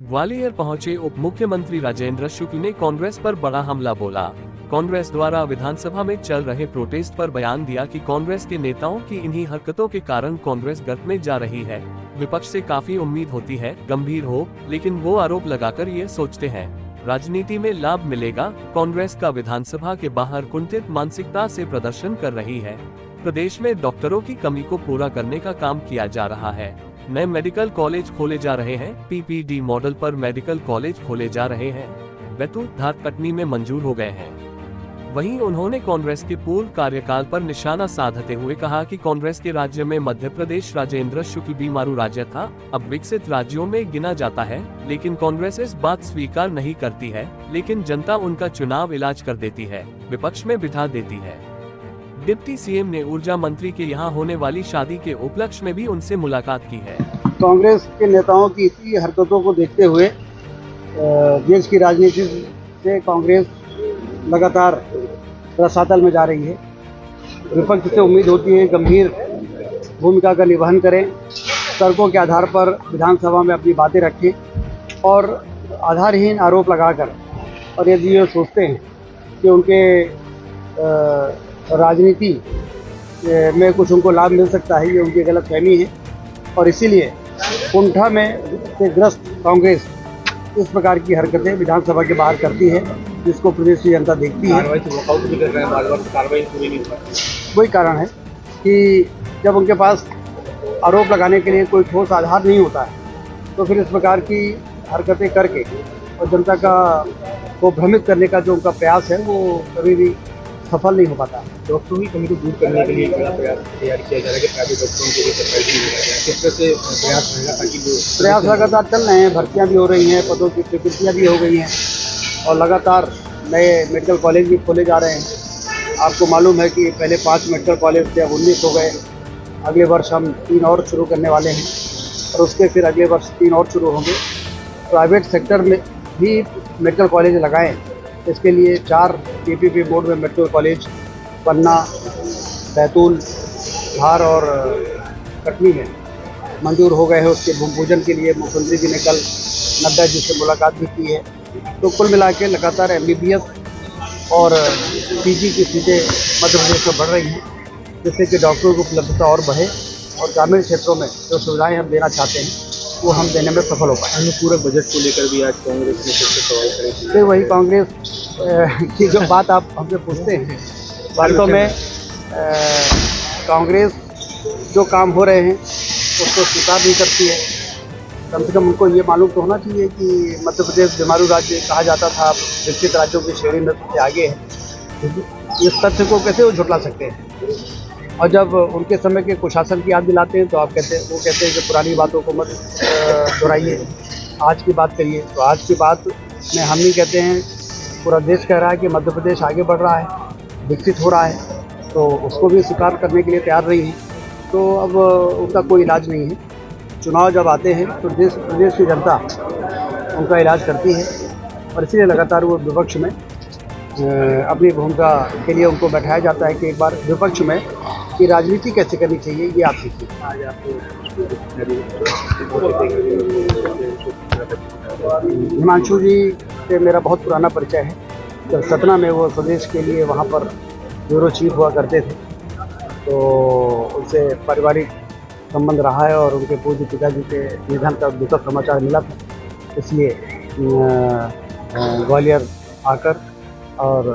ग्वालियर पहुंचे उप मुख्यमंत्री राजेंद्र शुक्ल ने कांग्रेस पर बड़ा हमला बोला। कांग्रेस द्वारा विधानसभा में चल रहे प्रोटेस्ट पर बयान दिया कि कांग्रेस के नेताओं की इन्हीं हरकतों के कारण कांग्रेस गर्त में जा रही है। विपक्ष से काफी उम्मीद होती है गंभीर हो, लेकिन वो आरोप लगाकर ये सोचते हैं राजनीति में लाभ मिलेगा। कांग्रेस का विधानसभा के बाहर कुंठित मानसिकता से प्रदर्शन कर रही है। प्रदेश में डॉक्टरों की कमी को पूरा करने का काम किया जा रहा है। नए मेडिकल कॉलेज खोले जा रहे हैं। पीपीडी मॉडल पर मेडिकल कॉलेज खोले जा रहे हैं। बैतूल धार कटनी में मंजूर हो गए हैं। वहीं उन्होंने कांग्रेस के पूर्व कार्यकाल पर निशाना साधते हुए कहा कि कांग्रेस के राज्य में मध्य प्रदेश राजेंद्र शुक्ल बीमारू राज्य था, अब विकसित राज्यों में गिना जाता है, लेकिन कांग्रेस इस बात स्वीकार नहीं करती है। लेकिन जनता उनका चुनाव इलाज कर देती है, विपक्ष में बिठा देती है। डिप्टी सीएम ने ऊर्जा मंत्री के यहां होने वाली शादी के उपलक्ष्य में भी उनसे मुलाकात की है। कांग्रेस के नेताओं की इसी हरकतों को देखते हुए देश की राजनीति से कांग्रेस लगातार रसातल में जा रही है। विपक्ष से उम्मीद होती है गंभीर भूमिका का निर्वहन करें, तर्कों के आधार पर विधानसभा में अपनी बातें रखें और आधारहीन आरोप लगाकर, और यदि ये सोचते हैं कि उनके राजनीति में कुछ उनको लाभ मिल सकता है, ये उनकी गलतफहमी है। और इसीलिए कुंठा में से ग्रस्त कांग्रेस इस प्रकार की हरकतें विधानसभा के बाहर करती है, जिसको प्रदेश की जनता देखती है। वही कारण है कि जब उनके पास आरोप लगाने के लिए कोई ठोस आधार नहीं होता है, तो फिर इस प्रकार की हरकतें करके और जनता को भ्रमित करने का जो उनका प्रयास है वो कभी भी सफल नहीं हो पाता। डॉक्टरों की कमी को दूर करने के लिए एक बड़ा प्रयास तैयार किया जा रहा है कि प्राइवेट डॉक्टरों को भी सरकारी की जाए। किस तरह से प्रयास रहेगा ताकि प्रयास लगातार चल रहे हैं, भर्तियाँ भी हो रही हैं, पदों की स्वीकृतियाँ भी हो गई हैं और लगातार नए मेडिकल कॉलेज भी खोले जा रहे हैं। आपको मालूम है कि पहले 5 मेडिकल कॉलेज थे, अब 19 हो गए। अगले वर्ष हम 3 और शुरू करने वाले हैं और उसके फिर अगले वर्ष 3 और शुरू होंगे। प्राइवेट सेक्टर में भी मेडिकल कॉलेज लगाएं, इसके लिए 4 पीपीपी बोर्ड में मेडिकल कॉलेज पन्ना, बैतूल, धार और कटनी में मंजूर हो गए हैं। उसके भूमि पूजन के लिए मुख्यमंत्री जी ने कल नड्डा जी से मुलाकात भी की है। तो कुल मिला के लगातार एमबीबीएस और पीजी की सीटें मध्य प्रदेश में बढ़ रही हैं, जिससे कि डॉक्टरों की उपलब्धता और बढ़े और ग्रामीण क्षेत्रों में जो सुविधाएं हम देना चाहते हैं वो हम देने में सफल हो पाए। अनुपूरक बजट को लेकर भी आज कांग्रेस ने सबसे सवाल करे। तो वही कांग्रेस की जो बात आप हमसे पूछते हैं, वास्तव में कांग्रेस जो काम हो रहे हैं उसको स्वीकार नहीं करती है। कम से कम उनको ये मालूम तो होना चाहिए कि मध्य प्रदेश बीमारू राज्य कहा जाता था, विकसित राज्यों की श्रेणी में सबसे आगे है। इस तथ्य को कैसे वो झुटला सकते हैं? और जब उनके समय के कुशासन की याद दिलाते हैं तो वो कहते हैं कि पुरानी बातों को मत दोहराइए, आज की बात करिए। तो आज की बात में हम नहीं कहते हैं, पूरा देश कह रहा है कि मध्य प्रदेश आगे बढ़ रहा है, विकसित हो रहा है, तो उसको भी स्वीकार करने के लिए तैयार नहीं है। तो अब उनका कोई इलाज नहीं है। चुनाव जब आते हैं तो प्रदेश की जनता उनका इलाज करती है और इसीलिए लगातार वो विपक्ष में अपनी भूमिका के लिए उनको बैठाया जाता है कि एक बार विपक्ष में कि राजनीति कैसे करनी चाहिए ये आप सीखिए। हिमांशु जी से मेरा बहुत पुराना परिचय है। जब सतना में वो स्वदेश के लिए वहाँ पर ब्यूरो चीफ हुआ करते थे, तो उनसे पारिवारिक संबंध रहा है और उनके पूज्य पिताजी के निधन का दुखद समाचार मिला था, इसलिए ग्वालियर आकर और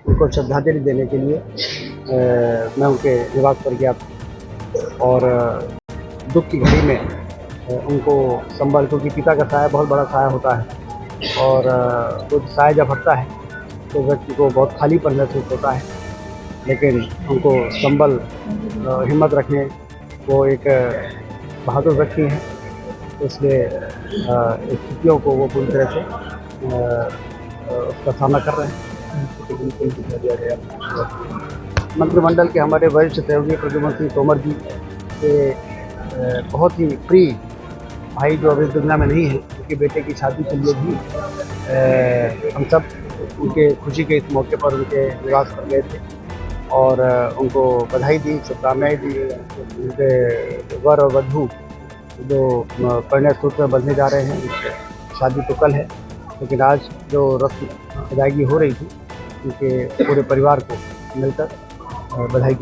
उनको श्रद्धांजलि देने के लिए मैं उनके निवास पर गया और दुख की घड़ी में उनको संबल, क्योंकि पिता का साया बहुत बड़ा साया होता है और वो साया जब हटता है तो व्यक्ति को बहुत खालीपन महसूस होता है, लेकिन उनको संबल हिम्मत रखने वो एक बहादुर व्यक्ति हैं, इसलिए स्थितियों को वो पूरी तरह से उसका सामना कर रहे हैं। मंत्रिमंडल के हमारे वरिष्ठ सहयोगी प्रद्युम्न सिंह तोमर जी के बहुत ही प्रिय भाई जो अभी दुनिया में नहीं है, उनके बेटे की शादी के लिए भी हम सब उनके खुशी के इस मौके पर उनके निवास पर गए थे और उनको बधाई दी, शुभकामनाएँ दी। उनके वर और वधू जो परिणय सूत्र बंधने जा रहे हैं। शादी तो कल है, लेकिन आज जो रस्म अदायगी हो रही थी, उनके पूरे परिवार को मिलकर बधाई